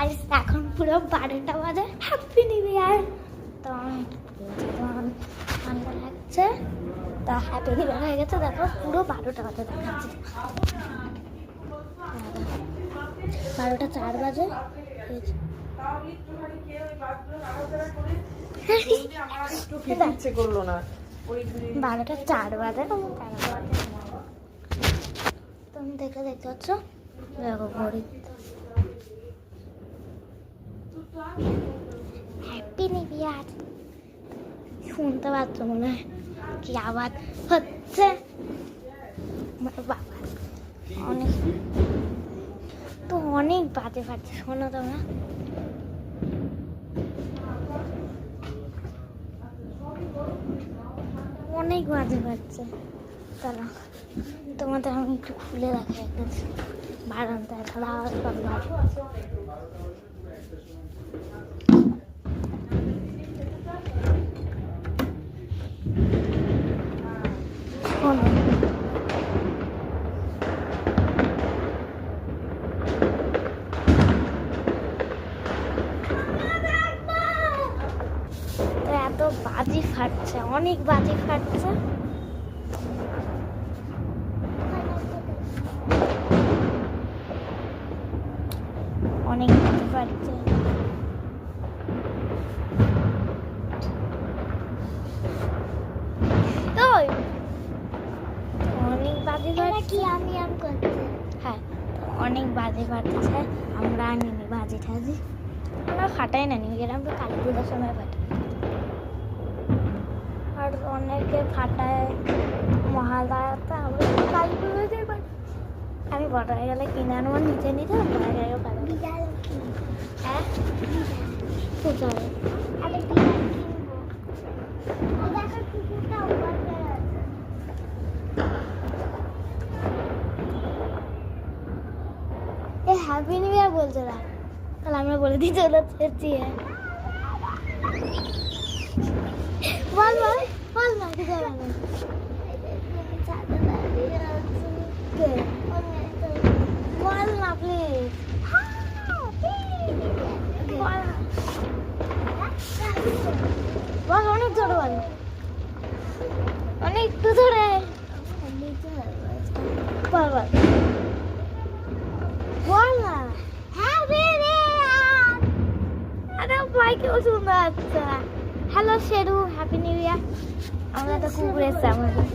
Guys এখন পুরো 12টা বাজে। Happy new year. তো ঠান্ডা লাগছে, তা হ্যাপি নিউ ইয়ার হয়ে গেছে। দেখো পুরো 12টা বাজে দেখাচ্ছে, 12টা 4 বাজে। 12টা 4 বাজে। তুমি দেখতে পাচ্ছ, দেখো ঘড়ি। Happy new year. শুনতে পাচ্ছ মনে হয় কি আওয়াজ হচ্ছে? বাবা অনেক তো অনেক বাজে ফাটছে, শোনো তোমরা। অনেক বাজে ফাটছে। চলো তোমাদের আমি একটু খুলে রাখি একটা বারান্দায়, তাহলে আওয়াজ পাবে। এত বাজি ফাটছে, অনেক বাজি ফাটছে। অনেক বাজি ফাটছে। অনেক বাজি ফাটছে। হ্যাঁ, অনেক বাজি ফাটছে। আমরা আনিনি বাজি টাজি, আমরা ফাটাই না, নিয়ে গেলাম তো কালী পুজোর সময় ফাটাই। আর অনেকে ফাটায় মহালয়াতে, আমরা কালী পুজোতে ফাটাই। আমি বড় হয়ে গেলে কিনে আনবো, নিচে নিচে বড় হয়ে গেলে ফাটাই। হ্যাঁ কোথায়? হ্যাপি নিউ ইয়ার বলছে না, তাহলে আমরা বলে দিই চলে এসেছি। বল বল বল না, কি বল না প্লিজ, বল অনেক জোরে বল, অনেক একটু জোরে বল বল বল না। আরে ভাই কেউ শুনতে পাচ্ছে না। Hello Sheru, happy new year. আমরা তো কুকুর এসছে আমাদের।